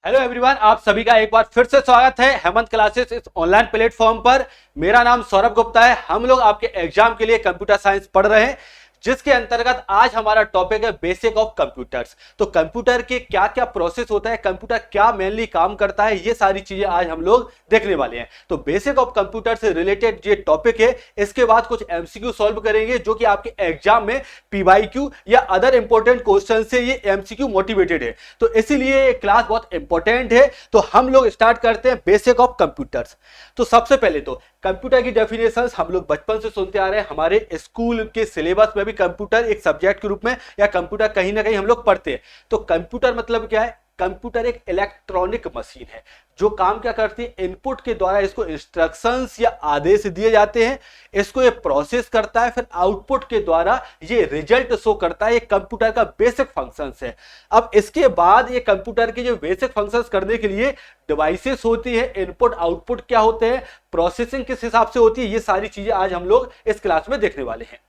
Hello everyone, आप सभी का एक बार फिर से स्वागत है हेमंत क्लासेस इस ऑनलाइन प्लेटफॉर्म पर। मेरा नाम सौरभ गुप्ता है। हम लोग आपके एग्जाम के लिए कंप्यूटर साइंस पढ़ रहे हैं, जिसके अंतर्गत आज हमारा टॉपिक है बेसिक ऑफ कंप्यूटर्स। तो कंप्यूटर के क्या क्या प्रोसेस होता है, कंप्यूटर क्या मेनली काम करता है, ये सारी चीजें आज हम लोग देखने वाले हैं। तो बेसिक ऑफ कंप्यूटर से रिलेटेड ये टॉपिक है। इसके बाद कुछ एमसीक्यू सॉल्व करेंगे, जो कि आपके एग्जाम में पीवाईक्यू या अदर इंपॉर्टेंट क्वेश्चन से ये एमसीक्यू मोटिवेटेड है। तो इसीलिए ये क्लास बहुत इंपॉर्टेंट है। तो हम लोग स्टार्ट करते हैं बेसिक ऑफ कंप्यूटर्स। तो सबसे पहले तो कंप्यूटर की डेफिनेशंस हम लोग बचपन से सुनते आ रहे हैं। हमारे स्कूल के सिलेबस में भी कंप्यूटर एक सब्जेक्ट के रूप में या कंप्यूटर कहीं ना कहीं हम लोग पढ़ते हैं। तो कंप्यूटर मतलब क्या है? कंप्यूटर एक इलेक्ट्रॉनिक मशीन है जो काम क्या करती है, इनपुट के द्वारा इसको इंस्ट्रक्शंस या आदेश दिए जाते हैं, इसको ये प्रोसेस करता है, फिर आउटपुट के द्वारा ये रिजल्ट शो करता है। ये कंप्यूटर का बेसिक फंक्शंस है। अब इसके बाद ये कंप्यूटर के जो बेसिक फंक्शंस करने के लिए डिवाइसेस होती है, इनपुट आउटपुट क्या होते हैं, प्रोसेसिंग किस हिसाब से होती है, ये सारी चीजें आज हम लोग इस क्लास में देखने वाले हैं।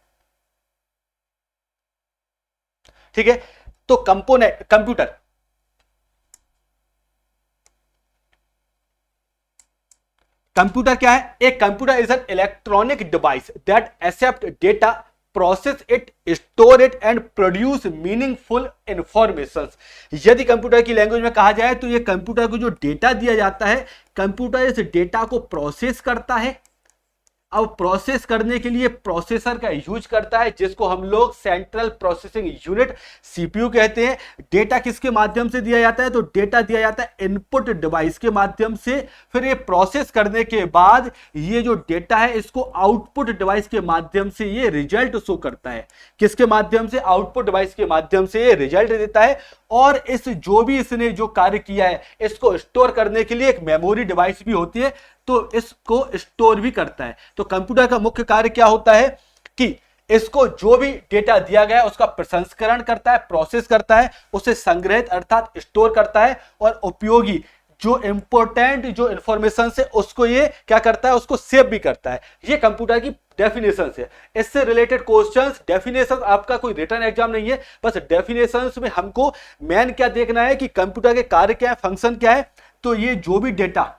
ठीक है, तो कंपोनेंट कंप्यूटर क्या है? एक computer is an electronic device that except data, process it, store it and produce meaningful information. यदि कंप्यूटर की लैंग्वेज में कहा जाए तो ये कंप्यूटर को जो डेटा दिया जाता है, कंप्यूटर इस डेटा को प्रोसेस करता है। अब प्रोसेस करने के लिए प्रोसेसर का यूज करता है, जिसको हम लोग सेंट्रल प्रोसेसिंग यूनिट सीपीयू कहते हैं। डेटा किसके माध्यम से दिया जाता है? तो डेटा दिया जाता है इनपुट डिवाइस के माध्यम से। फिर ये प्रोसेस करने के बाद ये जो डेटा है इसको आउटपुट डिवाइस के माध्यम से ये रिजल्ट शो करता है। किसके माध्यम से? आउटपुट डिवाइस के माध्यम से ये रिजल्ट देता है। और इस जो भी इसने जो कार्य किया है इसको स्टोर करने के लिए एक मेमोरी डिवाइस भी होती है, तो इसको स्टोर भी करता है। तो कंप्यूटर का मुख्य कार्य क्या होता है कि इसको जो भी डेटा दिया गया है उसका प्रसंस्करण करता है, प्रोसेस करता है, उसे संग्रहित अर्थात स्टोर करता है, और उपयोगी जो इंपॉर्टेंट जो इंफॉर्मेशन है उसको ये क्या करता है, उसको सेव भी करता है। ये कंप्यूटर की डेफिनेशन है। इससे रिलेटेड क्वेश्चंस, डेफिनेशन आपका कोई रिटर्न एग्जाम नहीं है, बस डेफिनेशंस में हमको मेन क्या देखना है कि कंप्यूटर के कार्य क्या है, फंक्शन क्या है। तो ये जो भी डेटा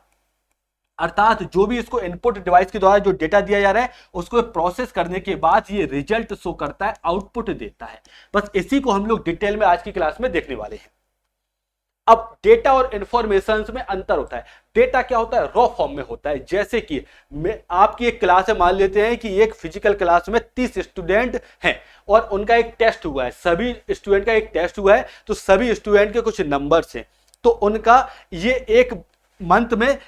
अर्थात जो भी इसको इनपुट डिवाइस के द्वारा जो डेटा दिया जा रहा है उसको प्रोसेस करने के बाद ये रिजल्ट शो करता है, आउटपुट देता है। बस इसी को हम लोग डिटेल में आज की क्लास में देखने वाले हैं। अब डेटा और इंफॉर्मेशन में अंतर होता है। डेटा क्या होता है? रॉ फॉर्म में होता है। जैसे कि आपकी एक क्लास है, मान लेते हैं कि एक फिजिकल क्लास में 30 स्टूडेंट हैं और उनका एक टेस्ट हुआ है, सभी स्टूडेंट का एक टेस्ट हुआ है, तो सभी स्टूडेंट के कुछ नंबर्स हैं, तो उनका ये एक मंथ में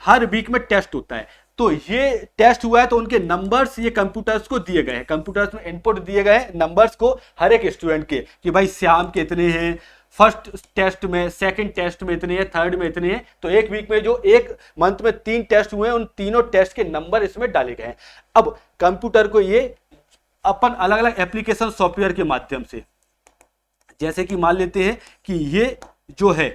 हर वीक में टेस्ट होता है। तो ये टेस्ट हुआ है तो उनके नंबर्स ये कंप्यूटर्स को दिए गए हैं, कंप्यूटर्स में इनपुट दिए गए हैं नंबर्स को हर एक स्टूडेंट के, कि भाई श्याम के इतने हैं, फर्स्ट टेस्ट में, सेकंड टेस्ट में इतने हैं, थर्ड में इतने हैं। तो एक वीक में जो एक मंथ में 3 टेस्ट हुए हैं, उन तीनों टेस्ट के नंबर इसमें डाले गए हैं। अब कंप्यूटर को ये अपन अलग अलग एप्लीकेशन सॉफ्टवेयर के माध्यम से, जैसे कि मान लेते हैं कि ये जो है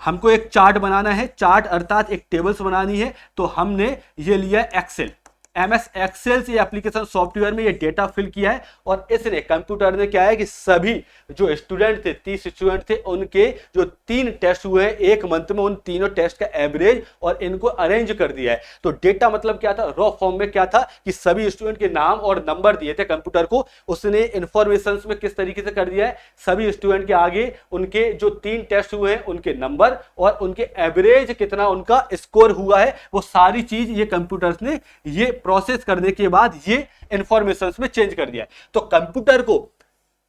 हमको एक चार्ट बनाना है, चार्ट अर्थात एक टेबल्स बनानी है, तो हमने ये लिया एक्सेल, MS एक्सेल से एप्लीकेशन सॉफ्टवेयर में ये डेटा फिल किया है। और इसने कंप्यूटर ने क्या है कि सभी जो स्टूडेंट थे, 30 स्टूडेंट थे, उनके जो 3 टेस्ट हुए हैं एक मंथ में, उन तीनों टेस्ट का एवरेज और इनको अरेंज कर दिया है। तो डेटा मतलब क्या था? रॉ फॉर्म में क्या था कि सभी स्टूडेंट के नाम और नंबर दिए थे कंप्यूटर को, उसने इंफॉर्मेशन में किस तरीके से कर दिया है, सभी स्टूडेंट के आगे उनके जो 3 टेस्ट हुए हैं उनके नंबर और उनके एवरेज कितना उनका स्कोर हुआ है, वो सारी चीज ये कंप्यूटर्स ने ये प्रोसेस करने के बाद ये इंफॉर्मेशन में चेंज कर दिया है। तो कंप्यूटर को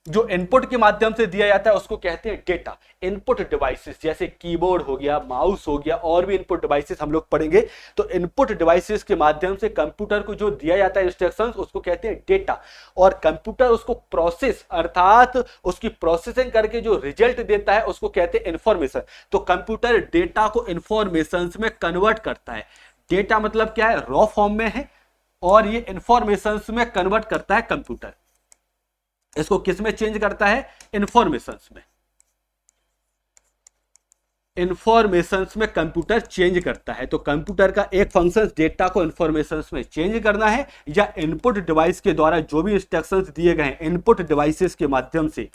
जो इनपुट के माध्यम से दिया जाता है उसको कहते हैं डेटा। इनपुट डिवाइसेस जैसे कीबोर्ड हो गया, माउस हो गया, और भी इनपुट डिवाइसेस हम लोग पढ़ेंगे। तो इनपुट डिवाइसेस के माध्यम से कंप्यूटर को जो दिया जाता है इंस्ट्रक्शंस, उसको कहते हैं डेटा। और कंप्यूटर उसको प्रोसेस अर्थात उसकी प्रोसेसिंग करके जो रिजल्ट देता है उसको कहते हैं इंफॉर्मेशन। तो कंप्यूटर डेटा को इंफॉर्मेशन में कन्वर्ट करता है। डेटा मतलब क्या है? रॉ फॉर्म में है, और ये इंफॉर्मेशन में कन्वर्ट करता है कंप्यूटर। इसको किस में चेंज करता है? इंफॉर्मेशन में। इंफॉर्मेशंस में कंप्यूटर चेंज करता है। तो कंप्यूटर का एक फंक्शन डेटा को इंफॉर्मेशंस में चेंज करना है, या इनपुट डिवाइस के द्वारा जो भी इंस्ट्रक्शंस दिए गए हैं इनपुट डिवाइसेस के माध्यम से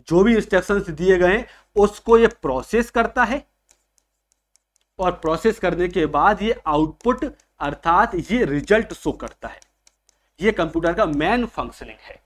जो भी इंस्ट्रक्शंस दिए गए हैं उसको ये प्रोसेस करता है और प्रोसेस करने के बाद ये आउटपुट अर्थात ये रिजल्ट शो करता है। ये कंप्यूटर का मेन फंक्शनिंग है।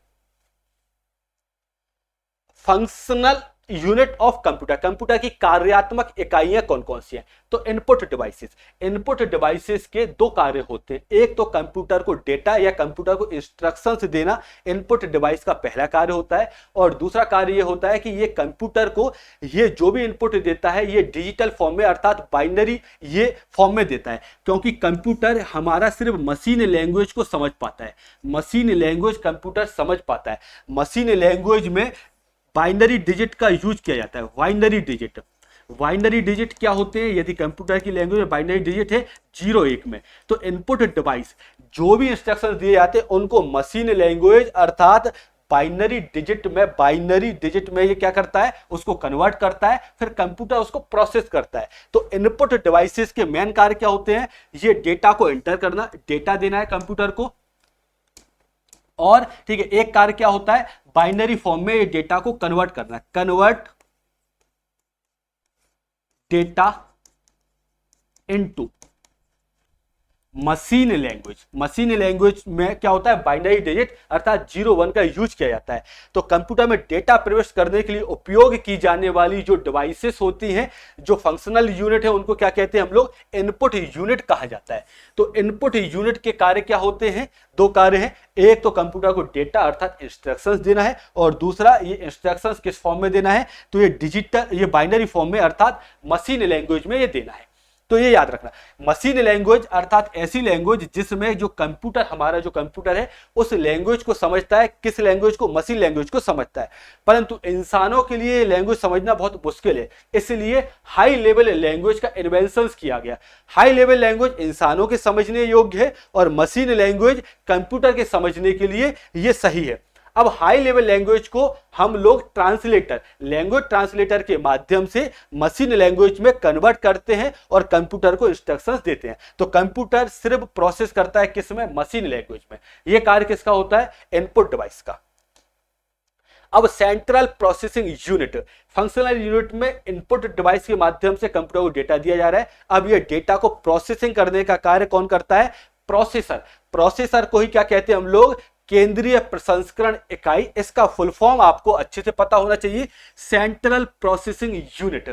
Functional unit of computer, computer की कार्यात्मक इकाइयां कौन कौन सी हैं? तो इनपुट डिवाइसेस, इनपुट डिवाइसेस के दो कार्य होते हैं। एक तो कंप्यूटर को डेटा या कंप्यूटर को इंस्ट्रक्शंस देना इनपुट डिवाइस का पहला कार्य होता है, और दूसरा कार्य ये होता है कि ये कंप्यूटर को ये जो भी इनपुट देता है ये डिजिटल फॉर्म में अर्थात बाइनरी ये फॉर्म में देता है, क्योंकि कंप्यूटर हमारा सिर्फ मशीन लैंग्वेज को समझ पाता है। मशीन लैंग्वेज कंप्यूटर समझ पाता है। मशीन लैंग्वेज में बाइनरी डिजिट का यूज किया जाता है। बाइनरी डिजिट, बाइनरी डिजिट क्या होते हैं? यदि कंप्यूटर की लैंग्वेज में बाइनरी डिजिट है 0-1 में, तो इनपुट डिवाइस जो भी इंस्ट्रक्शंस दिए जाते हैं उनको मशीन लैंग्वेज अर्थात बाइनरी डिजिट में ये क्या करता है? उसको कन्वर्ट करता है, फिर कंप्यूटर उसको प्रोसेस करता है। तो इनपुट डिवाइसेस के मेन कार्य क्या होते हैं? ये डेटा को एंटर करना, डेटा देना है कंप्यूटर को, और ठीक है एक कार्य क्या होता है? बाइनरी फॉर्म में ये डेटा को कन्वर्ट करना, convert data into machine language. Machine language में क्या होता है? बाइनरी डिजिट अर्थात 0-1 का यूज किया जाता है। तो कंप्यूटर में डेटा प्रवेश करने के लिए उपयोग की जाने वाली जो डिवाइसेस होती हैं, जो फंक्शनल यूनिट है, उनको क्या कहते हैं हम लोग? इनपुट यूनिट कहा जाता है। तो इनपुट यूनिट के कार्य क्या होते हैं? दो कार्य हैं। एक तो कंप्यूटर को डेटा अर्थात इंस्ट्रक्शंस देना है, और दूसरा ये इंस्ट्रक्शंस किस फॉर्म में देना है? तो ये डिजिटल, ये बाइनरी फॉर्म में अर्थात मशीन लैंग्वेज में ये देना है। तो ये याद रखना, मशीन लैंग्वेज अर्थात ऐसी लैंग्वेज जिसमें जो कंप्यूटर, हमारा जो कंप्यूटर है उस लैंग्वेज को समझता है। किस लैंग्वेज को? मशीन लैंग्वेज को समझता है। परंतु इंसानों के लिए लैंग्वेज समझना बहुत मुश्किल है, इसलिए हाई लेवल लैंग्वेज का इन्वेंशन किया गया। हाई लेवल लैंग्वेज इंसानों के समझने योग्य है और मशीन लैंग्वेज कंप्यूटर के समझने के लिए ये सही है। अब हाई लेवल लैंग्वेज को हम लोग ट्रांसलेटर, लैंग्वेज ट्रांसलेटर के माध्यम से मशीन लैंग्वेज में कन्वर्ट करते हैं और कंप्यूटर को इंस्ट्रक्शंस देते हैं। तो कंप्यूटर सिर्फ प्रोसेस करता है किस में? मशीन लैंग्वेज में। यह कार्य किसका होता है? इनपुट डिवाइस का। अब central processing unit, functional unit में इनपुट डिवाइस के माध्यम से कंप्यूटर को डेटा दिया जा रहा है। अब यह डेटा को प्रोसेसिंग करने का कार्य कौन करता है? प्रोसेसर। प्रोसेसर को ही क्या कहते हैं हम लोग? केंद्रीय प्रसंस्करण इकाई। इसका फुल फॉर्म आपको अच्छे से पता होना चाहिए, सेंट्रल प्रोसेसिंग यूनिट।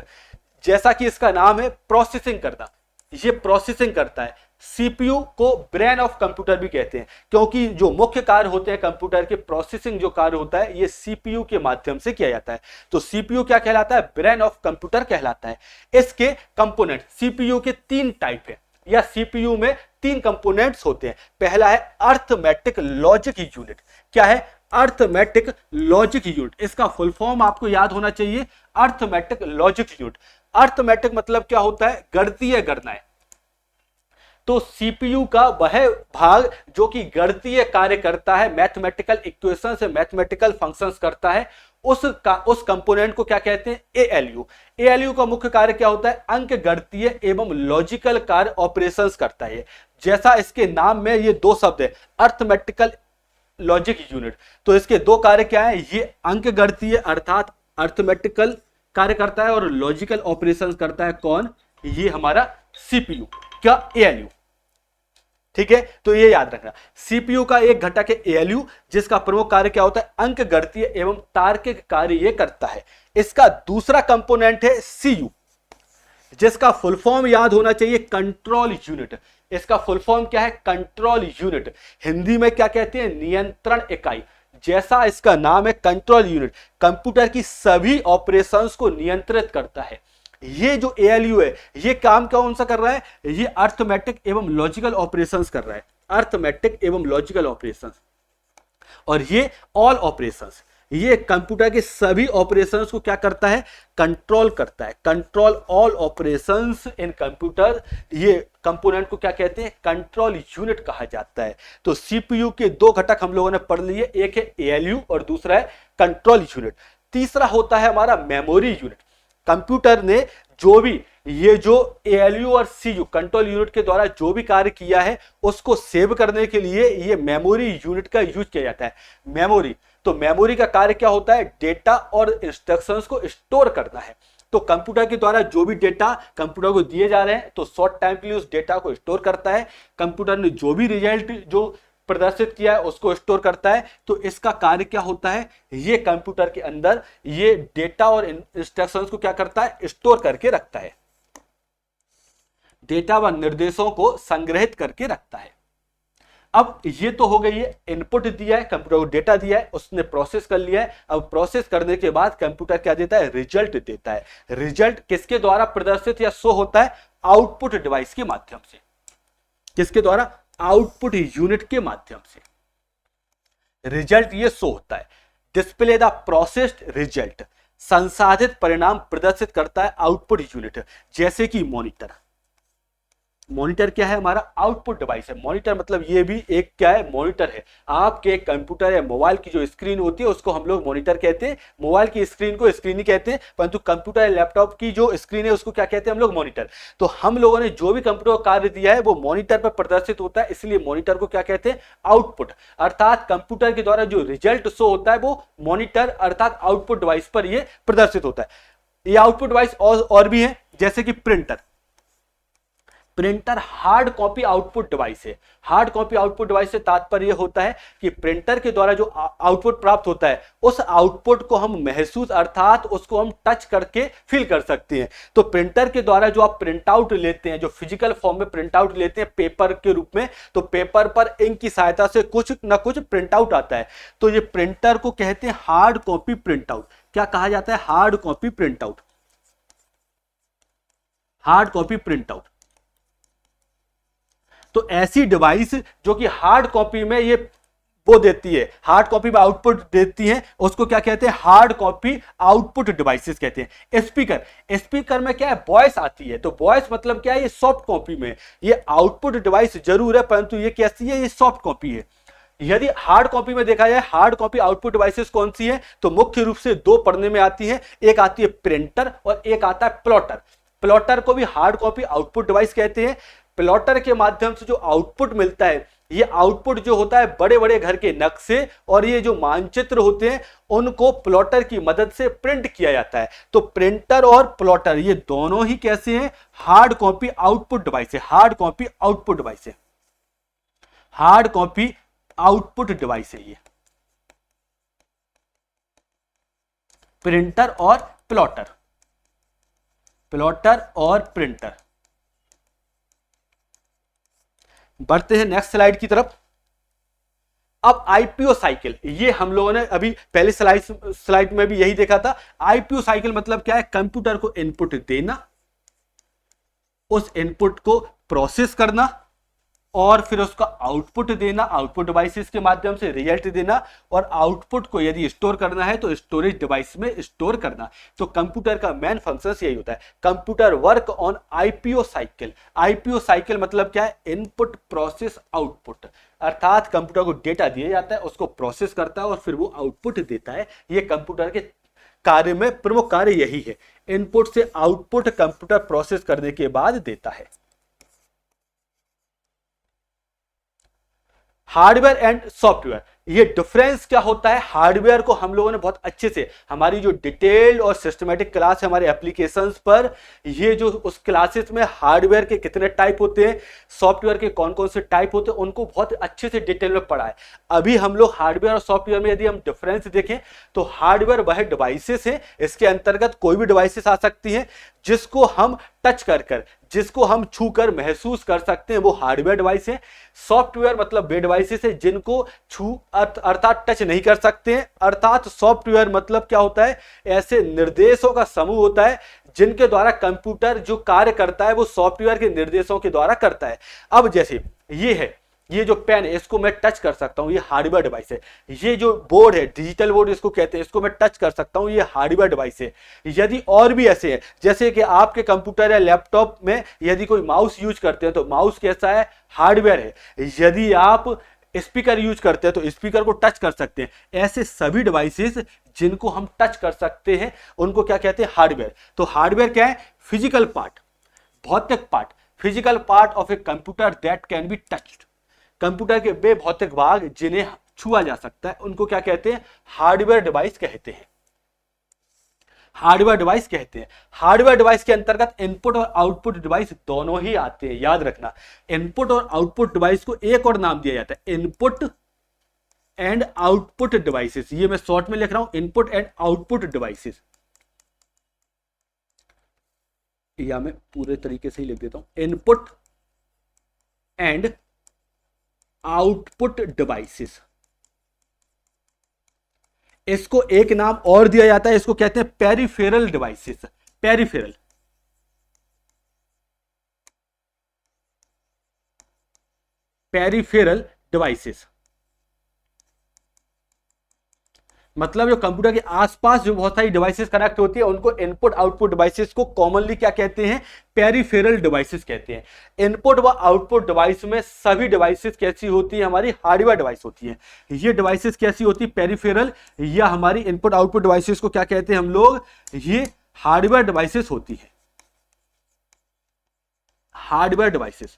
जैसा कि इसका नाम है प्रोसेसिंग करना, ये प्रोसेसिंग करता है। सीपीयू को ब्रेन ऑफ कंप्यूटर भी कहते हैं, क्योंकि जो मुख्य कार्य होते हैं कंप्यूटर के, प्रोसेसिंग जो कार्य होता है ये सीपीयू के माध्यम से किया जाता है। तो सीपीयू क्या कहलाता है? ब्रेन ऑफ कंप्यूटर कहलाता है। इसके कंपोनेंट, सीपीयू के 3 टाइप है, या सीपीयू में 3 कंपोनेंट्स होते हैं। पहला है अर्थमेटिक लॉजिक यूनिट। क्या है? Arithmetic logic unit. इसका फुल फॉर्म आपको याद होना चाहिए, अर्थमेटिक लॉजिक यूनिट। अर्थमेटिक मतलब क्या होता है? गणितीय गणनाएं। तो सीपीयू का वह भाग जो कि गणितीय कार्य करता है, मैथमेटिकल इक्वेशन से मैथमेटिकल फंक्शंस करता है, उस कंपोनेंट को क्या कहते हैं? एएलयू। एएलयू का मुख्य कार्य क्या होता है? अंक गणितीय एवं लॉजिकल कार्य ऑपरेशंस करता है। जैसा इसके नाम में ये 2 शब्द है, अर्थमेटिकल लॉजिक यूनिट, तो इसके 2 कार्य क्या है? ये अंक गणितीय अर्थात अर्थमेटिकल कार्य करता है और लॉजिकल ऑपरेशंस करता है। कौन? ये हमारा सीपीयू का एएलयू। ठीक है, तो ये याद रखना, सीपीयू का एक घटक है एएलयू, जिसका प्रमुख कार्य क्या होता है? अंक गणितीय एवं तार्किक कार्य ये करता है। इसका दूसरा कंपोनेंट है सीयू, जिसका फुल फॉर्म याद होना चाहिए, कंट्रोल यूनिट। इसका फुल फॉर्म क्या है? Control unit. हिंदी में क्या कहते हैं? नियंत्रण इकाई। जैसा इसका नाम है कंट्रोल यूनिट, कंप्यूटर की सभी ऑपरेशंस को नियंत्रित करता है। ये जो एएलयू है ये काम कौन सा कर रहा है? ये अर्थमेटिक एवं लॉजिकल ऑपरेशंस कर रहा है, अर्थमेटिक एवं लॉजिकल ऑपरेशंस। और ये ऑल ऑपरेशंस, ये कंप्यूटर के सभी ऑपरेशंस को क्या करता है? कंट्रोल करता है। Control all operations in computer, ये कंपोनेंट को क्या कहते हैं? कंट्रोल यूनिट कहा जाता है। तो सीपीयू के 2 घटक हम लोगों ने पढ़ लिए, एक है एएलयू और दूसरा है कंट्रोल यूनिट। तीसरा होता है हमारा मेमोरी यूनिट। कंप्यूटर ने जो भी ये जो एएलयू और सीयू कंट्रोल यूनिट के द्वारा जो भी कार्य किया है उसको सेव करने के लिए ये मेमोरी यूनिट का यूज किया जाता है। मेमोरी, तो मेमोरी का कार्य क्या होता है, डेटा और इंस्ट्रक्शंस को स्टोर करना है। तो कंप्यूटर के द्वारा जो भी डेटा कंप्यूटर को दिए जा रहे हैं तो शॉर्ट टाइम के लिए उस डेटा को स्टोर करता है। कंप्यूटर ने जो भी रिजल्ट जो प्रदर्शित किया है उसको स्टोर करता है। तो इसका कार्य क्या होता है, ये कंप्यूटर के अंदर ये डेटा और इंस्ट्रक्शंस को क्या करता है, स्टोर करके रखता है, डेटा व निर्देशों को संग्रहित करके रखता है। अब ये तो हो गई है, इनपुट दिया है, कंप्यूटर को डेटा दिया है, उसने प्रोसेस कर लिया है। अब प्रोसेस करने के बाद कंप्यूटर क्या देता है, रिजल्ट देता है। रिजल्ट किसके द्वारा प्रदर्शित या शो होता है, आउटपुट डिवाइस के माध्यम से। किसके द्वारा, आउटपुट यूनिट के माध्यम से रिजल्ट ये शो होता है। डिस्प्ले द प्रोसेस्ड रिजल्ट, संसाधित परिणाम प्रदर्शित करता है आउटपुट यूनिट, जैसे कि मॉनिटर। मॉनिटर क्या है, हमारा आउटपुट डिवाइस है। मॉनिटर मतलब ये भी एक क्या है, मॉनिटर है। आपके कंप्यूटर या मोबाइल की जो स्क्रीन होती है उसको हम लोग मॉनिटर कहते हैं। मोबाइल की स्क्रीन को स्क्रीन ही कहते हैं, परंतु कंप्यूटर या लैपटॉप की जो स्क्रीन है उसको क्या कहते हैं हम लोग, मॉनिटर। तो हम लोगों ने जो भी कंप्यूटर को कार्य दिया है वो मॉनिटर पर प्रदर्शित होता है, इसलिए मॉनिटर को क्या कहते हैं, आउटपुट। अर्थात कंप्यूटर के द्वारा जो रिजल्ट शो होता है वो मॉनिटर अर्थात आउटपुट डिवाइस पर ये प्रदर्शित होता है। ये आउटपुट डिवाइस और भी है, जैसे कि printer. Printer hard copy output device है। हार्ड कॉपी आउटपुट डिवाइस से तात्पर्य होता है कि प्रिंटर के द्वारा जो आउटपुट प्राप्त होता है उस आउटपुट को हम महसूस अर्थात उसको हम टच करके फील कर सकते हैं। तो प्रिंटर के द्वारा जो आप प्रिंट आउट लेते हैं, जो फिजिकल फॉर्म में प्रिंट आउट लेते हैं पेपर के रूप में, तो पेपर पर इंक की सहायता से कुछ ना कुछ प्रिंट आउट आता है। तो ये प्रिंटर को कहते हैं हार्ड कॉपी प्रिंट आउट। क्या कहा जाता है, hard copy print out. Hard copy print out. तो ऐसी डिवाइस जो कि हार्ड कॉपी में ये वो देती है, हार्ड कॉपी में आउटपुट देती है, उसको क्या कहते हैं, हार्ड कॉपी आउटपुट डिवाइसेस कहते हैं। स्पीकर, स्पीकर में क्या है, वॉइस आती है। तो वॉइस मतलब क्या है, ये सॉफ्ट कॉपी में। ये आउटपुट डिवाइस जरूर है परंतु ये कैसी है, ये सॉफ्ट कॉपी है। यदि हार्ड कॉपी में देखा जाए, हार्ड कॉपी आउटपुट डिवाइसेस कौन सी है, तो मुख्य रूप से दो पढ़ने में आती है। एक आती है प्रिंटर और एक आता है प्लॉटर। प्लॉटर को भी हार्ड कॉपी आउटपुट डिवाइस कहते हैं। प्लॉटर के माध्यम से जो आउटपुट मिलता है, ये आउटपुट जो होता है बड़े बड़े घर के नक्शे और ये जो मानचित्र होते हैं उनको प्लॉटर की मदद से प्रिंट किया जाता है। तो प्रिंटर और प्लॉटर ये दोनों ही कैसे हैं, हार्ड कॉपी आउटपुट डिवाइस है। हार्ड कॉपी आउटपुट डिवाइस है, हार्ड कॉपी आउटपुट डिवाइस है ये प्रिंटर और प्लॉटर, प्लॉटर और प्रिंटर। बढ़ते हैं नेक्स्ट स्लाइड की तरफ। अब आईपीओ साइकिल, ये हम लोगों ने अभी पहले स्लाइड में भी यही देखा था। आईपीओ साइकिल मतलब क्या है, कंप्यूटर को इनपुट देना, उस इनपुट को प्रोसेस करना और फिर उसका आउटपुट देना, आउटपुट डिवाइसेस के माध्यम से रिजल्ट देना, और आउटपुट को यदि स्टोर करना है तो स्टोरेज डिवाइस में स्टोर करना। तो कंप्यूटर का मेन फंक्शन यही होता है। Computer work on IPO cycle. IPO cycle मतलब क्या है, इनपुट प्रोसेस आउटपुट। अर्थात कंप्यूटर को डेटा दिया जाता है, उसको प्रोसेस करता है और फिर वो आउटपुट देता है। ये कंप्यूटर के कार्य में प्रमुख कार्य यही है। इनपुट से आउटपुट कंप्यूटर प्रोसेस करने के बाद देता है। हार्डवेयर एंड सॉफ्टवेयर, ये डिफरेंस क्या होता है। हार्डवेयर को हम लोगों ने बहुत अच्छे से, हमारी जो डिटेल्ड और सिस्टमेटिक क्लास है हमारे एप्लीकेशंस पर, ये जो उस क्लासेस में हार्डवेयर के कितने टाइप होते हैं, सॉफ्टवेयर के कौन कौन से टाइप होते हैं, उनको बहुत अच्छे से डिटेल में पढ़ा है। अभी हम लोग हार्डवेयर और सॉफ्टवेयर में यदि हम डिफरेंस देखें तो हार्डवेयर वह डिवाइसेस है, इसके अंतर्गत कोई भी डिवाइसेस आ सकती हैं जिसको हम टच कर जिसको हम छू कर महसूस कर सकते हैं, वो हार्डवेयर डिवाइस है। सॉफ्टवेयर मतलब वे डिवाइसेस है जिनको छू अर्थात टच नहीं कर सकते हैं। अर्थात सॉफ्टवेयर मतलब क्या होता है, ऐसे निर्देशों का समूह होता है जिनके द्वारा कंप्यूटर जो कार्य करता है वो सॉफ्टवेयर के निर्देशों के द्वारा करता है। अब जैसे ये है, ये जो पेन है इसको मैं टच कर सकता हूं, ये हार्डवेयर डिवाइस है। ये जो बोर्ड है, डिजिटल बोर्ड इसको कहते हैं, इसको मैं टच कर सकता हूं, ये हार्डवेयर डिवाइस है। यदि और भी ऐसे हैं, जैसे कि आपके कंप्यूटर या लैपटॉप में यदि कोई माउस यूज करते हैं तो माउस कैसा है, हार्डवेयर है। यदि आप स्पीकर यूज करते हैं तो स्पीकर को टच कर सकते हैं। ऐसे सभी डिवाइसेस जिनको हम टच कर सकते हैं उनको क्या कहते हैं, हार्डवेयर। तो हार्डवेयर क्या है, फिजिकल पार्ट, भौतिक part, physical part of a computer that can be touched. Computer के वे भौतिक भाग जिन्हें छुआ जा सकता है, उनको क्या कहते हैं, हार्डवेयर डिवाइस कहते हैं। हार्डवेयर डिवाइस कहते हैं। हार्डवेयर डिवाइस के अंतर्गत इनपुट और आउटपुट डिवाइस दोनों ही आते हैं, याद रखना। इनपुट और आउटपुट डिवाइस को एक और नाम दिया जाता है, इनपुट एंड आउटपुट डिवाइसेस। ये मैं शॉर्ट में लिख रहा हूं, इनपुट एंड आउटपुट डिवाइसेस, या मैं पूरे तरीके से ही लिख देता हूं, इनपुट एंड आउटपुट डिवाइसेस। इसको एक नाम और दिया जाता है, इसको कहते हैं peripheral devices. Peripheral, peripheral devices मतलब जो कंप्यूटर के आसपास जो बहुत सारी डिवाइसेस कनेक्ट होती है उनको इनपुट आउटपुट डिवाइसेस को कॉमनली क्या कहते हैं, पेरिफेरल डिवाइसेस कहते हैं। इनपुट व आउटपुट डिवाइस में सभी डिवाइसेस कैसी होती है, हमारी हार्डवेयर डिवाइस होती है। ये डिवाइसेस कैसी होती है, पेरिफेरल, या हमारी इनपुट आउटपुट डिवाइसेस को क्या कहते हैं हम लोग, ये हार्डवेयर डिवाइसेस होती है, हार्डवेयर डिवाइसेस।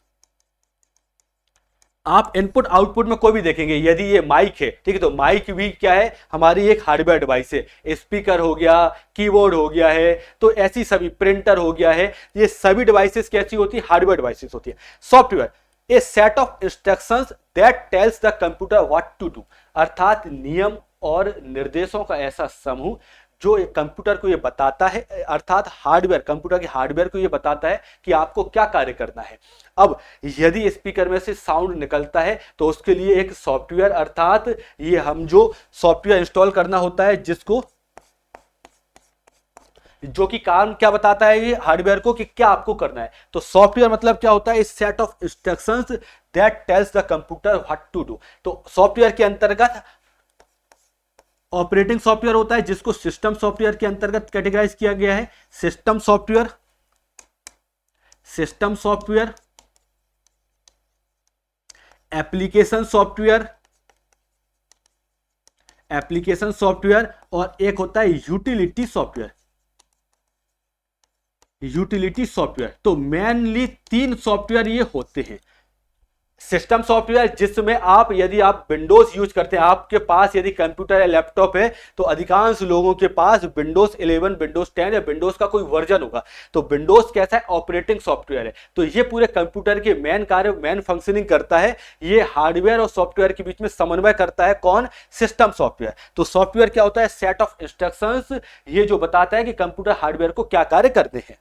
आप इनपुट आउटपुट में कोई भी देखेंगे, यदि ये माइक है, ठीक है, तो माइक भी क्या है, हमारी एक हार्डवेयर डिवाइस है। स्पीकर हो गया, कीबोर्ड हो गया है, तो ऐसी सभी, प्रिंटर हो गया है, ये सभी डिवाइसेस कैसी होती है, हार्डवेयर डिवाइसेस होती है। Software, a set of instructions that tells the computer what to do, अर्थात नियम और निर्देशों का ऐसा समूह जो कंप्यूटर को ये बताता है, अर्थात हार्डवेयर, कंप्यूटर के हार्डवेयर को ये बताता है कि आपको क्या कार्य करना है। अब यदि स्पीकर में से साउंड निकलता है तो उसके लिए एक सॉफ्टवेयर, अर्थात ये हम जो सॉफ्टवेयर इंस्टॉल करना होता है, जिसको, जो कि काम क्या बताता है ये हार्डवेयर को कि क्या आपको करना है। तो सॉफ्टवेयर मतलब क्या होता है, इस set of instructions that tells the computer what to do. तो सॉफ्टवेयर के अंतर्गत ऑपरेटिंग सॉफ्टवेयर होता है, जिसको सिस्टम सॉफ्टवेयर के अंतर्गत कैटेगराइज किया गया है। System software, system software, application software, application software, और एक होता है यूटिलिटी सॉफ्टवेयर, यूटिलिटी सॉफ्टवेयर। तो मेनली 3 सॉफ्टवेयर ये होते हैं। सिस्टम सॉफ्टवेयर, जिसमें आप, यदि आप विंडोज यूज करते हैं, आपके पास यदि कंप्यूटर या लैपटॉप है तो अधिकांश लोगों के पास विंडोज 11, विंडोज 10 या विंडोज का कोई वर्जन होगा। तो विंडोज कैसा है, ऑपरेटिंग सॉफ्टवेयर है। तो ये पूरे कंप्यूटर के मेन कार्य, मेन फंक्शनिंग करता है। ये हार्डवेयर और सॉफ्टवेयर के बीच में समन्वय करता है, कौन, सिस्टम सॉफ्टवेयर। तो सॉफ्टवेयर क्या होता है, सेट ऑफ इंस्ट्रक्शंस, ये जो बताता है कि कंप्यूटर हार्डवेयर को क्या कार्य करते हैं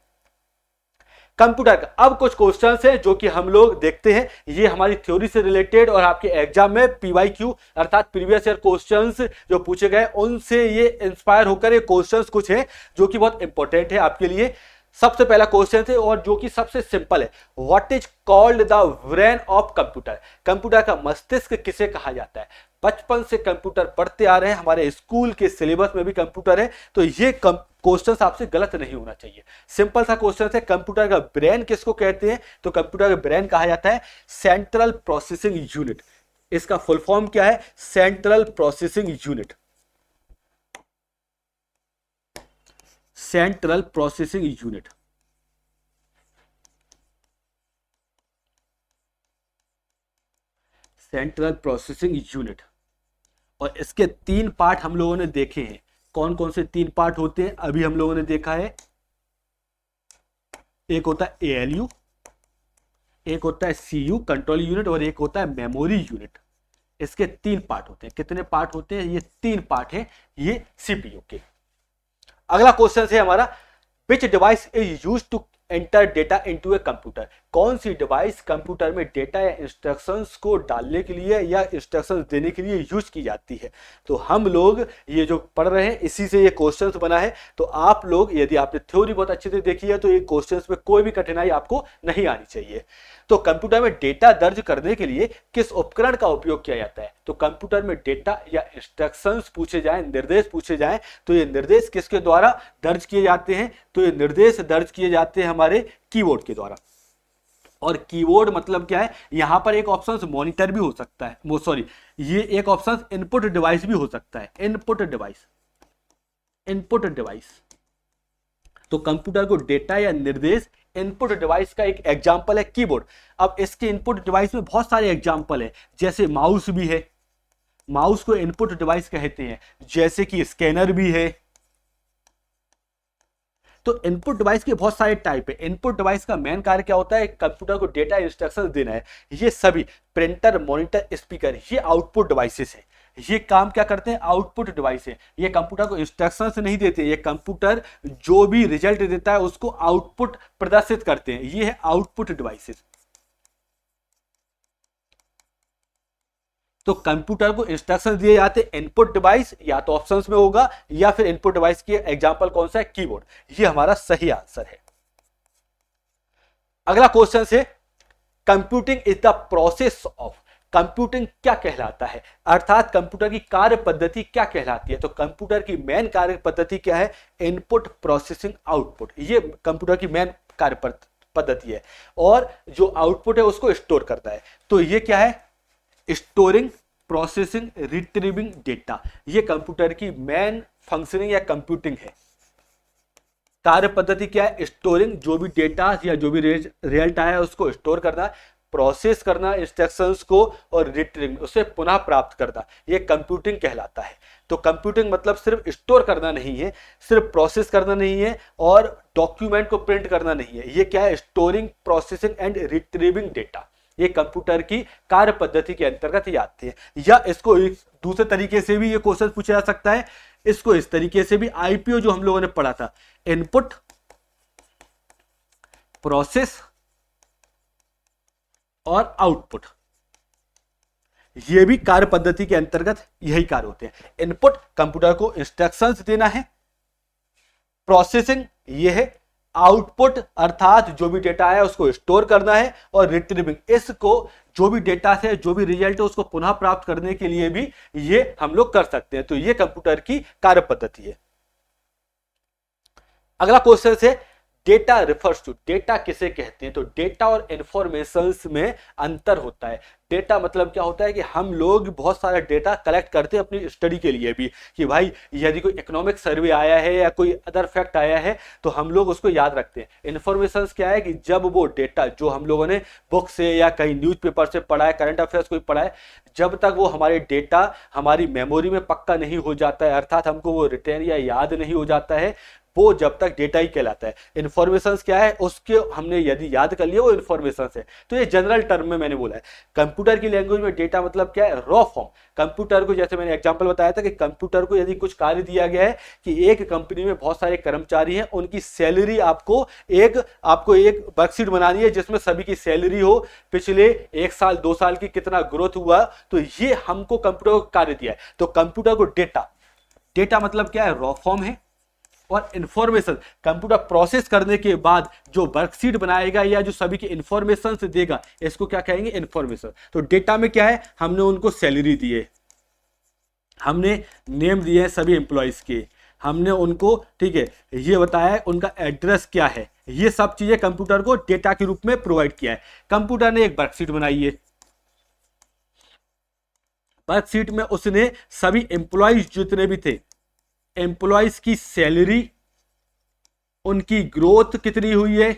कंप्यूटर का। अब कुछ क्वेश्चंस हैं जो कि हम लोग देखते हैं, ये हमारी थ्योरी से रिलेटेड और आपके एग्जाम में पीवाईक्यू अर्थात प्रीवियस ईयर क्वेश्चंस जो पूछे गए उनसे ये इंस्पायर होकर ये क्वेश्चंस कुछ हैं जो कि बहुत इंपॉर्टेंट है आपके लिए। सबसे पहला क्वेश्चन है और जो कि सबसे सिंपल है, what is called the brain of computer, computer का मस्तिष्क किसे कहा जाता है। बचपन से कंप्यूटर पढ़ते आ रहे हैं, हमारे स्कूल के सिलेबस में भी कंप्यूटर है, तो ये क्वेश्चन आपसे गलत नहीं होना चाहिए। सिंपल सा क्वेश्चन है, कंप्यूटर का ब्रेन किसको कहते हैं, तो कंप्यूटर का ब्रेन कहा जाता है सेंट्रल प्रोसेसिंग यूनिट। इसका फुल फॉर्म क्या है, central processing unit, central processing unit. Central processing unit. और इसके 3 पार्ट हम लोगों ने देखे हैं। कौन कौन से 3 पार्ट होते हैं, अभी हम लोगों ने देखा है। एक होता है एएलयू, एक होता है सीयू कंट्रोल यूनिट, और एक होता है मेमोरी यूनिट। इसके 3 पार्ट होते हैं। कितने पार्ट होते हैं, ये 3 पार्ट हैं ये सीपीयू के। अगला क्वेश्चन है हमारा, which device is used to enter data into a computer, कौन सी डिवाइस कंप्यूटर में डेटा या इंस्ट्रक्शंस को डालने के लिए या इंस्ट्रक्शंस देने के लिए यूज की जाती है। तो हम लोग ये जो पढ़ रहे हैं इसी से ये क्वेश्चंस बना है। तो आप लोग यदि आपने थ्योरी बहुत अच्छे से देखी है तो ये क्वेश्चंस में कोई भी कठिनाई आपको नहीं आनी चाहिए। तो कंप्यूटर में डेटा दर्ज करने के लिए किस उपकरण का उपयोग किया जाता है, तो कंप्यूटर में डेटा या इंस्ट्रक्शंस पूछे जाएं, निर्देश पूछे जाएं, तो ये निर्देश किसके द्वारा दर्ज किए जाते हैं, तो ये निर्देश दर्ज किए जाते हैं हमारे कीबोर्ड के द्वारा। और कीबोर्ड मतलब क्या है, यहां पर एक ऑप्शन मॉनिटर भी हो सकता है, वो सॉरी ये एक ऑप्शन इनपुट डिवाइस भी हो सकता है, इनपुट डिवाइस, इनपुट डिवाइस। तो कंप्यूटर को डेटा या निर्देश, इनपुट डिवाइस का एक एग्जांपल है कीबोर्ड। अब इसके इनपुट डिवाइस में बहुत सारे एग्जांपल है, जैसे माउस भी है, माउस को इनपुट डिवाइस कहते हैं, जैसे कि स्कैनर भी है। तो इनपुट डिवाइस के बहुत सारे टाइप है। इनपुट डिवाइस का मेन कार्य क्या होता है, कंप्यूटर को डेटा इंस्ट्रक्शंस देना है। ये सभी प्रिंटर, मॉनिटर, स्पीकर, ये आउटपुट डिवाइसेस है। ये काम क्या करते हैं, आउटपुट डिवाइस है। ये कंप्यूटर को इंस्ट्रक्शंस नहीं देते, ये कंप्यूटर जो भी रिजल्ट देता है उसको आउटपुट प्रदर्शित करते हैं। ये है आउटपुट डिवाइसेस। तो कंप्यूटर को इंस्ट्रक्शन दिए जाते हैं। इनपुट डिवाइस या तो ऑप्शंस में होगा, या फिर इनपुट डिवाइस की एग्जांपल कौन सा है, कीबोर्ड। ये हमारा सही आंसर है। अगला क्वेश्चन है, computing is the process of. Computing क्या कहलाता है, अर्थात कंप्यूटर की कार्य पद्धति क्या कहलाती है। तो कंप्यूटर की मेन कार्य पद्धति क्या है, इनपुट, प्रोसेसिंग, आउटपुट। ये कंप्यूटर की मेन कार्य पद्धति है। और जो आउटपुट है उसको स्टोर करता है। तो ये क्या है, स्टोरिंग, प्रोसेसिंग, रिट्रीविंग डेटा। ये कंप्यूटर की मेन फंक्शनिंग या कंप्यूटिंग है। कार्य पद्धति क्या है, स्टोरिंग, जो भी डेटा या जो भी रिजल्ट आया है उसको स्टोर करना, प्रोसेस करना इंस्ट्रक्शंस को, और रिट्रीविंग, उसे पुनः प्राप्त करना, ये कंप्यूटिंग कहलाता है। तो कंप्यूटिंग मतलब सिर्फ स्टोर करना नहीं है, सिर्फ प्रोसेस करना नहीं है, और डॉक्यूमेंट को प्रिंट करना नहीं है। ये क्या है, storing, processing and retrieving data. ये कंप्यूटर की कार्य पद्धति के अंतर्गत ही आते हैं। या इसको एक दूसरे तरीके से भी ये क्वेश्चन पूछा जा सकता है। इसको इस तरीके से भी, आईपीओ जो हम लोगों ने पढ़ा था, इनपुट, प्रोसेस और आउटपुट, ये भी कार्य पद्धति के अंतर्गत यही कार्य होते हैं। इनपुट, कंप्यूटर को इंस्ट्रक्शंस देना है। प्रोसेसिंग, ये है। आउटपुट अर्थात जो भी डेटा है उसको स्टोर करना है। और रिट्रीविंग, इसको जो भी डेटा है, जो भी रिजल्ट है, उसको पुनः प्राप्त करने के लिए भी ये हम लोग कर सकते हैं। तो ये कंप्यूटर की कार्य पद्धति है। अगला क्वेश्चन है, डेटा रिफर्स टू। डेटा किसे कहते हैं, तो डेटा और इंफॉर्मेशंस में अंतर होता है। डेटा मतलब क्या होता है कि हम लोग बहुत सारा डेटा कलेक्ट करते हैं अपनी स्टडी के लिए भी, कि भाई यदि कोई इकोनॉमिक सर्वे आया है या कोई अदर फैक्ट आया है तो हम लोग उसको याद रखते हैं। इन्फॉर्मेशंस क्या है कि जब वो डेटा जो हम लोगों ने बुक से या कहीं न्यूज़पेपर से पढ़ा है, करंट अफेयर्स कोई पढ़ा है, जब तक वो हमारे डेटा हमारी मेमोरी में पक्का नहीं हो जाता है, अर्थात हमको वो रिटेन या याद नहीं हो जाता है, वो जब तक डेटा ही कहलाता है। इन्फॉर्मेशंस क्या है, उसके हमने यदि याद कर लिया वो इन्फॉर्मेशंस है। तो ये जनरल टर्म में मैंने बोला है। कंप्यूटर की लैंग्वेज में डेटा मतलब क्या है, रॉ फॉर्म। कंप्यूटर को, जैसे मैंने एग्जांपल बताया था कि कंप्यूटर को यदि कुछ कार्य दिया गया है कि एक कंपनी में बहुत सारे कर्मचारी हैं, उनकी सैलरी आपको एक वर्कशीट बनानी है जिसमें सभी की सैलरी हो, पिछले 1 साल 2 साल की कितना ग्रोथ हुआ, तो ये हमको कंप्यूटर को कार्य दिया है। तो कंप्यूटर को डेटा मतलब क्या है, रॉ फॉर्म है। और इंफॉर्मेशन, कंप्यूटर प्रोसेस करने के बाद जो वर्कशीट बनाएगा या जो सभी की इंफॉर्मेशन से देगा, इसको क्या कहेंगे, इंफॉर्मेशन। तो डेटा में क्या है, हमने उनको सैलरी दी है, हमने नेम दिए हैं सभी एम्प्लॉयज के, हमने उनको, ठीक है, ये बताया है उनका एड्रेस क्या है, ये सब चीजें कंप्यूटर को डेटा के रूप में प्रोवाइड किया है। कंप्यूटर ने एक वर्कशीट बनाई है, वर्कशीट में उसने सभी एम्प्लॉयज जितने भी थे, एम्प्लॉयज की सैलरी, उनकी ग्रोथ कितनी हुई है,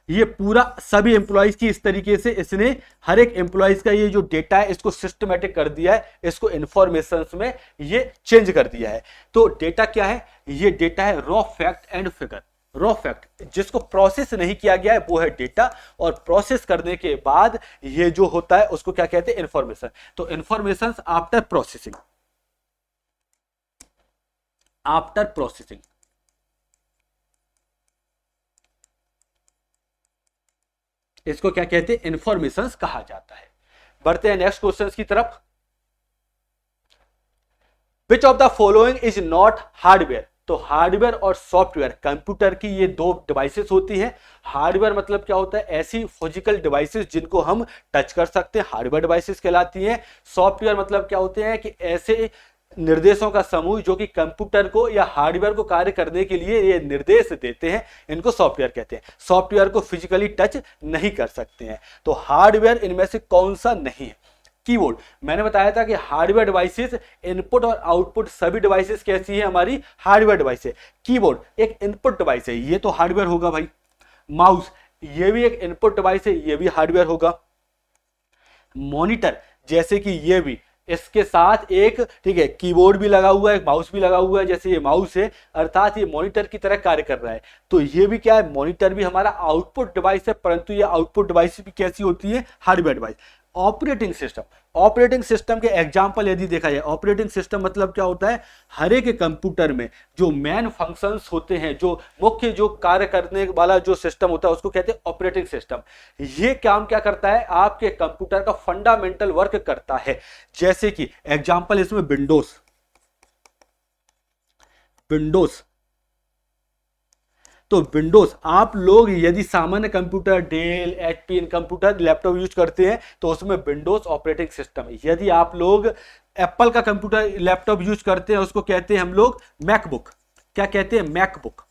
ये पूरा सभी एम्प्लॉयज की, इस तरीके से इसने हर एक एम्प्लॉयज का ये जो डेटा है इसको सिस्टमैटिक कर दिया है, इसको इंफॉर्मेशंस में ये चेंज कर दिया है। तो डेटा क्या है, ये डेटा है raw fact and figure. Raw fact जिसको प्रोसेस नहीं किया गया है वो है डेटा, और प्रोसेस करने के बाद ये जो होता है उसको क्या कहते हैं, इंफॉर्मेशन। तो information after processing, after processing. इसको क्या कहते हैं, इंफॉर्मेशंस कहा जाता है। बढ़ते हैं नेक्स्ट क्वेश्चन की तरफ। Which of the following is not hardware. तो हार्डवेयर और सॉफ्टवेयर, कंप्यूटर की ये दो डिवाइसेस होती हैं। हार्डवेयर मतलब क्या होता है, ऐसी फिजिकल डिवाइसेस जिनको हम टच कर सकते हैं, हार्डवेयर डिवाइसेस कहलाती हैं। सॉफ्टवेयर मतलब क्या होते हैं कि ऐसे निर्देशों का समूह जो कि कंप्यूटर को या हार्डवेयर को कार्य करने के लिए ये निर्देश देते हैं, इनको सॉफ्टवेयर कहते हैं। सॉफ्टवेयर को फिजिकली टच नहीं कर सकते हैं। तो हार्डवेयर इनमें से कौन सा नहीं है, कीबोर्ड। मैंने बताया था कि हार्डवेयर डिवाइसेस, इनपुट और आउटपुट सभी डिवाइसेस कैसी है, हमारी हार्डवेयर डिवाइस है। कीबोर्ड एक इनपुट डिवाइस है, ये तो हार्डवेयर होगा भाई। माउस ये भी एक इनपुट डिवाइस है, ये भी हार्डवेयर होगा। मॉनिटर जैसे कि ये भी इसके साथ एक, ठीक है, कीबोर्ड भी लगा हुआ है, एक माउस भी लगा हुआ है, जैसे ये माउस है, अर्थात ये मॉनिटर की तरह कार्य कर रहा है। तो ये भी क्या है, मॉनिटर भी हमारा आउटपुट डिवाइस है, परंतु ये आउटपुट डिवाइस भी कैसी होती है, hardware device. Operating system, operating system के एग्जांपल यदि देखा जाए, ऑपरेटिंग सिस्टम मतलब क्या होता है, हर एक कंप्यूटर में जो मेन फंक्शंस होते हैं, जो मुख्य जो कार्य करने वाला जो सिस्टम होता है, उसको कहते हैं ऑपरेटिंग सिस्टम। ये काम क्या करता है, आपके कंप्यूटर का फंडामेंटल वर्क करता है। जैसे कि एग्जांपल इसमें विंडोज, विंडोज तो विंडोज आप लोग यदि सामान्य computer, Dell, HP computer, laptop use करते हैं तो उसमें विंडोज ऑपरेटिंग सिस्टम है। यदि आप लोग एप्पल का कंप्यूटर, लैपटॉप यूज करते हैं, उसको कहते हैं हम लोग मैकबुक। क्या कहते हैं, मैकबुक।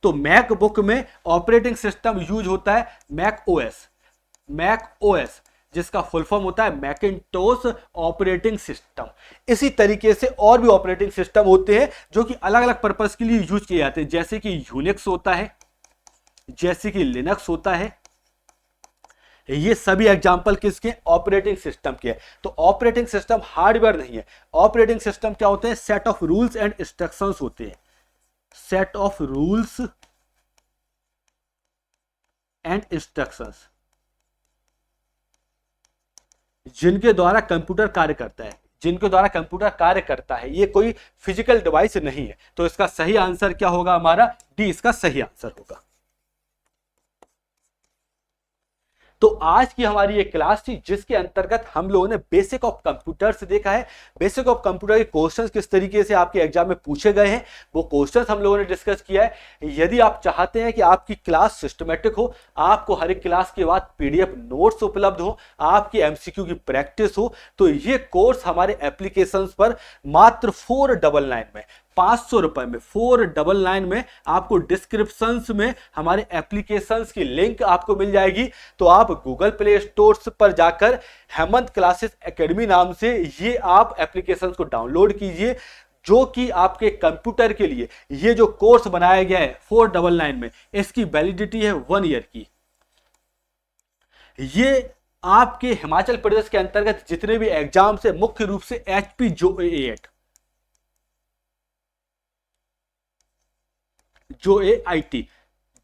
तो मैकबुक में ऑपरेटिंग सिस्टम यूज होता है मैक ओएस, मैक ओएस, जिसका फुल फॉर्म होता है मैकिंटोश ऑपरेटिंग सिस्टम। इसी तरीके से और भी ऑपरेटिंग सिस्टम होते हैं जो कि अलग अलग पर्पस के लिए यूज किए जाते हैं, जैसे कि यूनिक्स होता है, जैसे कि लिनक्स होता है। ये सभी एग्जांपल किसके, ऑपरेटिंग सिस्टम के। तो ऑपरेटिंग सिस्टम हार्डवेयर नहीं है। ऑपरेटिंग सिस्टम क्या होते हैं, set of rules and instructions होते हैं, set of rules and instructions, जिनके द्वारा कंप्यूटर कार्य करता है, जिनके द्वारा कंप्यूटर कार्य करता है। ये कोई फिजिकल डिवाइस नहीं है। तो इसका सही आंसर क्या होगा हमारा, डी इसका सही आंसर होगा। तो आज की हमारी ये क्लास थी जिसके अंतर्गत हम लोगों ने बेसिक ऑफ कंप्यूटर्स देखा है। बेसिक ऑफ कंप्यूटर के क्वेश्चंस किस तरीके से आपके एग्जाम में पूछे गए हैं वो क्वेश्चंस हम लोगों ने डिस्कस किया है। यदि आप चाहते हैं कि आपकी क्लास सिस्टमेटिक हो, आपको हर एक क्लास के बाद पीडीएफ नोट्स उपलब्ध हो, आपकी एमसीक्यू की प्रैक्टिस हो, तो ये कोर्स हमारे एप्लीकेशंस पर मात्र 499 में, 500 रुपए में, 499 में आपको डिस्क्रिप्शंस में हमारे एप्लीकेशंस की लिंक आपको मिल जाएगी। तो आप गूगल प्ले स्टोर पर जाकर हेमंत क्लासेस एकेडमी नाम से ये आप एप्लीकेशंस को डाउनलोड कीजिए, जो कि आपके कंप्यूटर के लिए ये जो कोर्स बनाया गया है 499 में, इसकी वैलिडिटी है 1 ईयर की। ये आपके हिमाचल प्रदेश के अंतर्गत जितने भी एग्जाम से, मुख्य रूप से एचपी JOE-8, जो IT,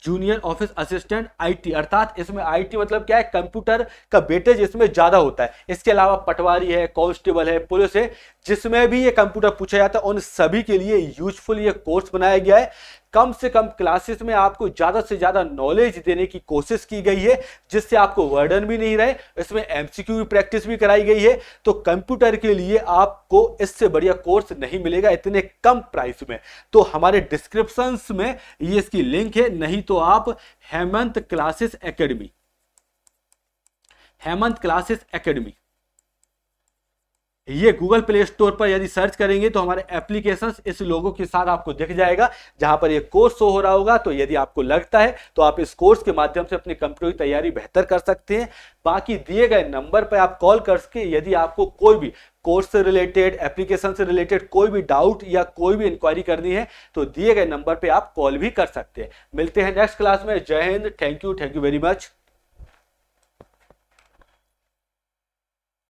junior office assistant IT, अर्थात इसमें आईटी मतलब क्या है, कंप्यूटर का वेटेज इसमें ज्यादा होता है। इसके अलावा पटवारी है, कांस्टेबल है, पुलिस है, जिसमें भी ये कंप्यूटर पूछा जाता है, उन सभी के लिए यूजफुल ये कोर्स बनाया गया है। कम से कम क्लासेस में आपको ज्यादा से ज्यादा नॉलेज देने की कोशिश की गई है, जिससे आपको वर्डन भी नहीं रहे। इसमें एमसीक्यू की प्रैक्टिस भी कराई गई है। तो कंप्यूटर के लिए आपको इससे बढ़िया कोर्स नहीं मिलेगा इतने कम प्राइस में। तो हमारे डिस्क्रिप्शंस में ये इसकी लिंक है, नहीं तो आप Hemant classes academy, Hemant classes academy, ये गूगल प्ले स्टोर पर यदि सर्च करेंगे तो हमारे एप्लीकेशंस इस लोगों के साथ आपको दिख जाएगा, जहां पर ये कोर्स शो हो रहा होगा। तो यदि आपको लगता है तो आप इस कोर्स के माध्यम से अपनी कंप्यूटर की तैयारी बेहतर कर सकते हैं। बाकी दिए गए नंबर पर आप कॉल करके यदि आपको कोई भी कोर्स से रिलेटेड, एप्लीकेशन से रिलेटेड कोई भी डाउट या कोई भी इंक्वायरी करनी है तो दिए गए नंबर पर आप कॉल भी कर सकते हैं। मिलते हैं नेक्स्ट क्लास में। जय Hind, thank you very much.